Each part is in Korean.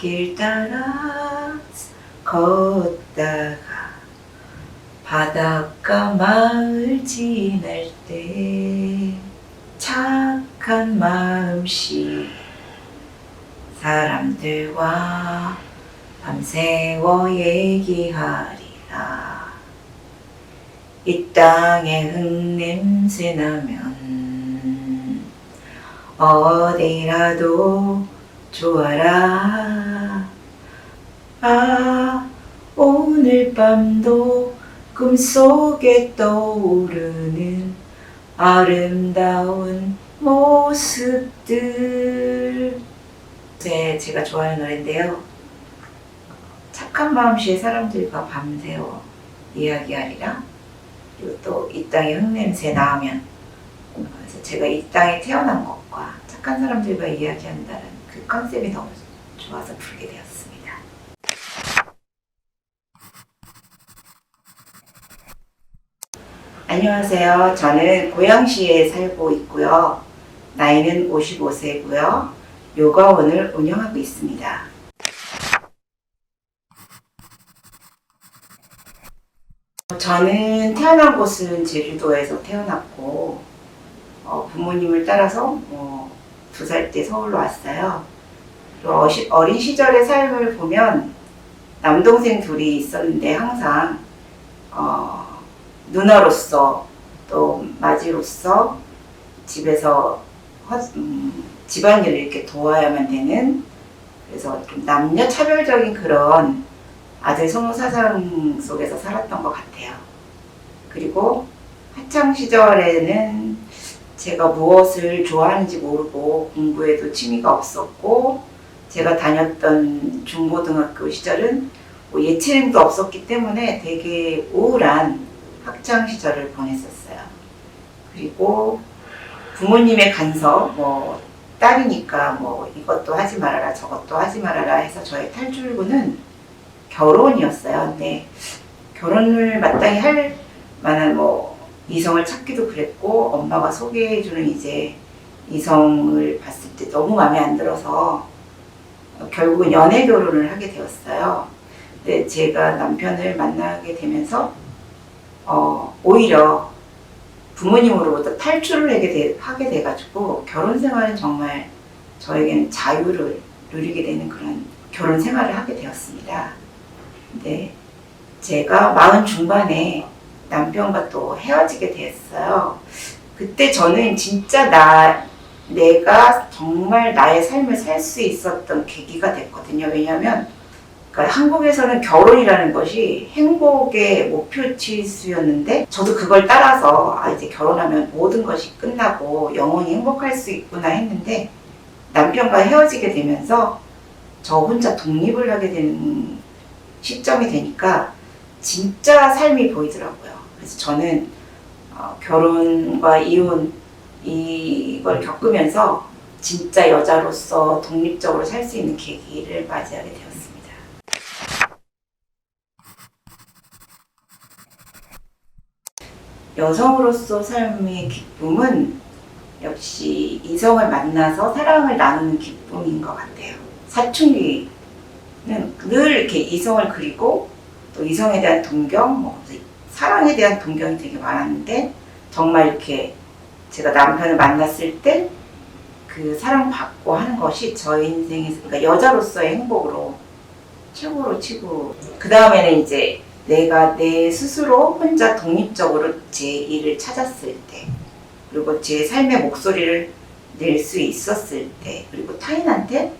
길 따라 걷다가 바닷가 마을 지날 때 착한 마음씨 사람들과 밤새워 얘기하리라. 이 땅에 흙냄새 나면 어디라도 좋아라. 아, 오늘 밤도 꿈속에 떠오르는 아름다운 모습들. 제가 좋아하는 노래인데요. 착한 마음씨의 사람들과 밤새워 이야기하리라. 그리고 또 이 땅에 흙냄새 나면, 그래서 제가 이 땅에 태어난 것과 착한 사람들과 이야기한다는 그 컨셉이 너무 좋아서 부르게 되었습니다. 안녕하세요. 저는 고양시에 살고 있고요. 나이는 55세고요. 요가원을 운영하고 있습니다. 저는 태어난 곳은 제주도에서 태어났고 부모님을 따라서 2살 때 서울로 왔어요. 그리고 어린 시절의 삶을 보면 남동생 둘이 있었는데 항상 누나로서 또 마지로서 집에서 집안일을 이렇게 도와야만 되는, 그래서 좀 남녀 차별적인 그런 아들 성우 사상 속에서 살았던 것 같아요. 그리고 학창 시절에는 제가 무엇을 좋아하는지 모르고 공부에도 취미가 없었고, 제가 다녔던 중고등학교 시절은 예체능도 없었기 때문에 되게 우울한 학창 시절을 보냈었어요. 그리고 부모님의 간섭, 딸이니까 이것도 하지 말아라 저것도 하지 말아라 해서 저의 탈출구는 결혼이었어요. 근데 결혼을 마땅히 할 만한 이성을 찾기도 그랬고, 엄마가 소개해주는 이제 이성을 봤을 때 너무 마음에 안 들어서 결국은 연애 결혼을 하게 되었어요. 근데 제가 남편을 만나게 되면서 오히려 부모님으로부터 탈출을 하게 돼가지고 결혼 생활은 정말 저에게는 자유를 누리게 되는 그런 결혼 생활을 하게 되었습니다. 근데 제가 40 중반에 남편과 또 헤어지게 됐어요. 그때 저는 진짜 내가 정말 나의 삶을 살 수 있었던 계기가 됐거든요. 왜냐하면 그러니까 한국에서는 결혼이라는 것이 행복의 목표치수였는데, 저도 그걸 따라서 이제 결혼하면 모든 것이 끝나고 영원히 행복할 수 있구나 했는데, 남편과 헤어지게 되면서 저 혼자 독립을 하게 되는 시점이 되니까 진짜 삶이 보이더라고요. 그래서 저는 결혼과 이혼 이걸 겪으면서 진짜 여자로서 독립적으로 살 수 있는 계기를 맞이하게 되었습니다. 여성으로서 삶의 기쁨은 역시 이성을 만나서 사랑을 나누는 기쁨인 것 같아요. 사춘기는 늘 이렇게 이성을 그리고 또 이성에 대한 동경, 사랑에 대한 동경이 되게 많았는데, 정말 이렇게 제가 남편을 만났을 때 그 사랑받고 하는 것이 저의 인생에서, 그러니까 여자로서의 행복으로 최고로 치고, 그 다음에는 이제 내가 내 스스로 혼자 독립적으로 제 일을 찾았을 때, 그리고 제 삶의 목소리를 낼 수 있었을 때, 그리고 타인한테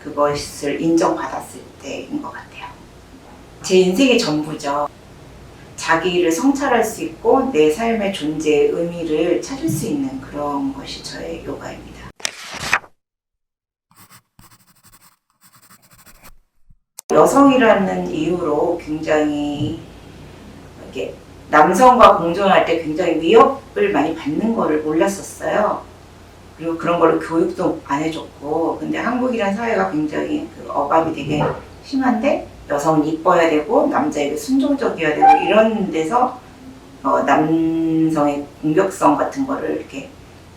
그것을 인정받았을 때인 것 같아요. 제 인생의 전부죠. 자기 일을 성찰할 수 있고 내 삶의 존재의 의미를 찾을 수 있는 그런 것이 저의 요가입니다. 여성이라는 이유로 굉장히 이렇게 남성과 공존할 때 굉장히 위협을 많이 받는 거를 몰랐었어요. 그리고 그런 거를 교육도 안 해줬고, 근데 한국이란 사회가 굉장히 그 억압이 되게 심한데, 여성은 이뻐야 되고 남자에게 순종적이어야 되고 이런 데서 남성의 공격성 같은 거를 이렇게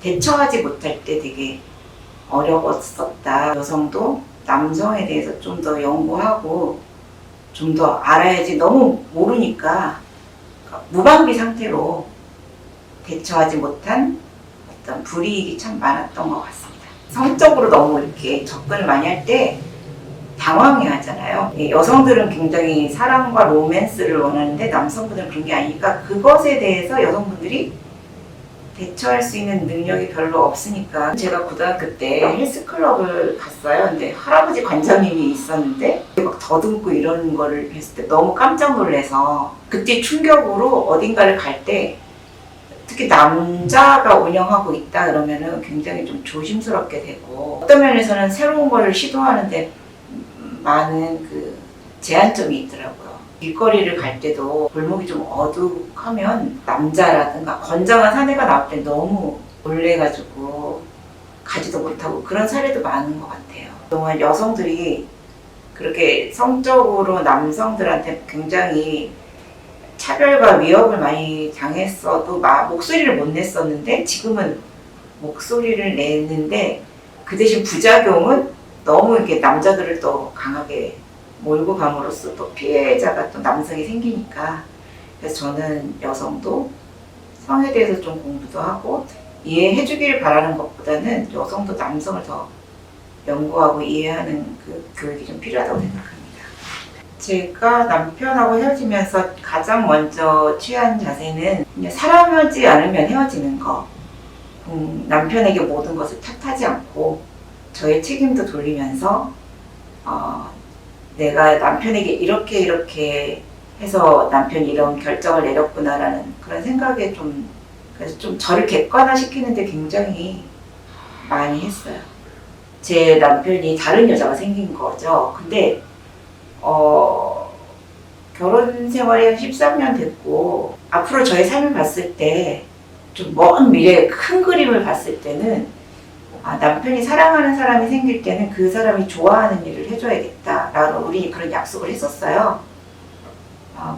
대처하지 못할 때 되게 어려웠었다. 여성도 남성에 대해서 좀 더 연구하고 좀 더 알아야지 너무 모르니까 무방비 상태로 대처하지 못한 어떤 불이익이 참 많았던 것 같습니다. 성적으로 너무 이렇게 접근을 많이 할 때 당황해 하잖아요. 여성들은 굉장히 사랑과 로맨스를 원하는데 남성분들은 그런 게 아니니까 그것에 대해서 여성분들이 대처할 수 있는 능력이 별로 없으니까 제가 고등학교 때 헬스클럽을 갔어요. 근데 할아버지 관장님이 있었는데 막 더듬고 이런 거를 했을 때 너무 깜짝 놀라서 그때 충격으로 어딘가를 갈 때 특히 남자가 운영하고 있다 그러면은 굉장히 좀 조심스럽게 되고 어떤 면에서는 새로운 걸 시도하는데 많은 그 제한점이 있더라고요. 길거리를 갈 때도 골목이 좀 어둑하면 남자라든가 건장한 사내가 나올 때 너무 놀래가지고 가지도 못하고 그런 사례도 많은 것 같아요. 그동안 여성들이 그렇게 성적으로 남성들한테 굉장히 차별과 위협을 많이 당했어도 목소리를 못 냈었는데 지금은 목소리를 내는데 그 대신 부작용은 너무 이렇게 남자들을 또 강하게 몰고 감으로써 또 피해자가 또 남성이 생기니까 그래서 저는 여성도 성에 대해서 좀 공부도 하고 이해해 주기를 바라는 것보다는 여성도 남성을 더 연구하고 이해하는 그 교육이 좀 필요하다고 생각합니다. 제가 남편하고 헤어지면서 가장 먼저 취한 자세는 그냥 사랑하지 않으면 헤어지는 거. 남편에게 모든 것을 탓하지 않고 저의 책임도 돌리면서 내가 남편에게 이렇게 해서 남편이 이런 결정을 내렸구나라는 그런 생각에 그래서 좀 저를 객관화시키는데 굉장히 많이 했어요. 제 남편이 다른 여자가 생긴 거죠. 근데 결혼 생활이 한 13년 됐고 앞으로 저의 삶을 봤을 때 좀 먼 미래의 큰 그림을 봤을 때는 남편이 사랑하는 사람이 생길 때는 그 사람이 좋아하는 일을 해줘야겠다라는 우리 그런 약속을 했었어요.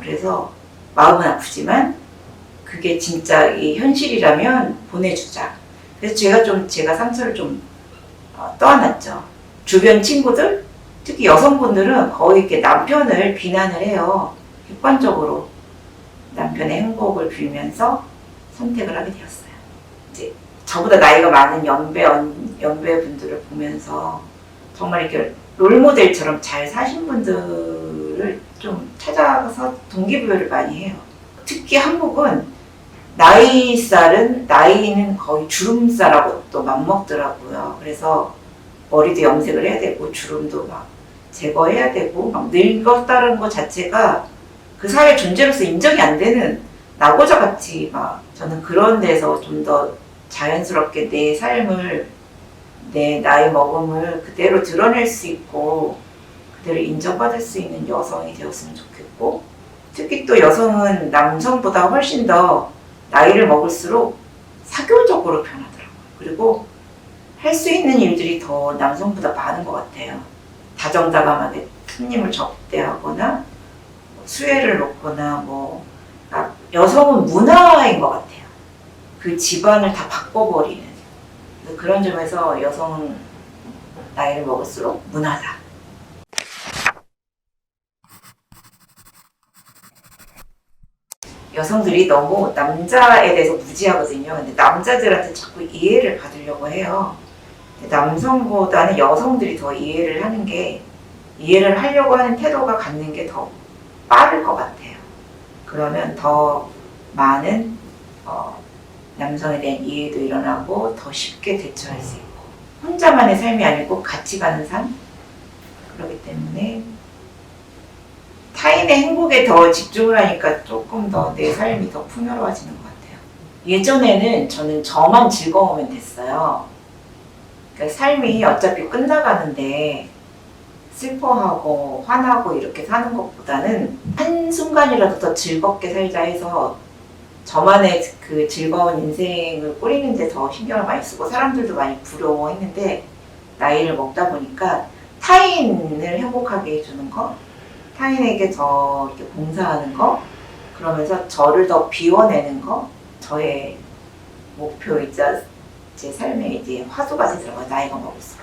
그래서 마음은 아프지만 그게 진짜 이 현실이라면 보내주자. 그래서 제가 상처를 좀 떠안았죠. 주변 친구들, 특히 여성분들은 거의 이렇게 남편을 비난을 해요. 객관적으로 남편의 행복을 빌면서 선택을 하게 되었어요. 이제 저보다 나이가 많은 연배분들을 보면서 정말 이렇게 롤모델처럼 잘 사신 분들을 좀 찾아가서 동기부여를 많이 해요. 특히 한국은 나이는 거의 주름살하고 또 맞먹더라고요. 그래서 머리도 염색을 해야 되고 주름도 막 제거해야 되고 막 늙었다는 것 자체가 그 사회 존재로서 인정이 안 되는 낙오자 같이 막 저는 그런 데서 좀 더 자연스럽게 내 삶을 내 나이 먹음을 그대로 드러낼 수 있고 그대로 인정받을 수 있는 여성이 되었으면 좋겠고 특히 또 여성은 남성보다 훨씬 더 나이를 먹을수록 사교적으로 변하더라고요. 그리고 할 수 있는 일들이 더 남성보다 많은 것 같아요. 다정다감하게 손님을 접대하거나 수혜를 놓거나 여성은 문화인 것 같아요. 그 집안을 다 바꿔버리는 그런 점에서 여성은 나이를 먹을수록 문화다. 여성들이 너무 남자에 대해서 무지하거든요. 근데 남자들한테 자꾸 이해를 받으려고 해요. 남성보다는 여성들이 더 이해를 하려고 하는 태도가 갖는 게 더 빠를 것 같아요. 그러면 더 많은 남성에 대한 이해도 일어나고 더 쉽게 대처할 수 있고 혼자만의 삶이 아니고 같이 가는 삶? 그렇기 때문에 타인의 행복에 더 집중을 하니까 조금 더 내 삶이 더 풍요로워지는 것 같아요. 예전에는 저는 저만 즐거우면 됐어요. 그러니까 삶이 어차피 끝나가는데 슬퍼하고 화나고 이렇게 사는 것보다는 한순간이라도 더 즐겁게 살자 해서 저만의 그 즐거운 인생을 꾸리는 데 더 신경을 많이 쓰고 사람들도 많이 부러워했는데 나이를 먹다 보니까 타인을 행복하게 해주는 거, 타인에게 더 이렇게 봉사하는 거, 그러면서 저를 더 비워내는 거, 저의 목표이자 제 삶의 이제 화두가 되더라고요. 나이가 먹을수록.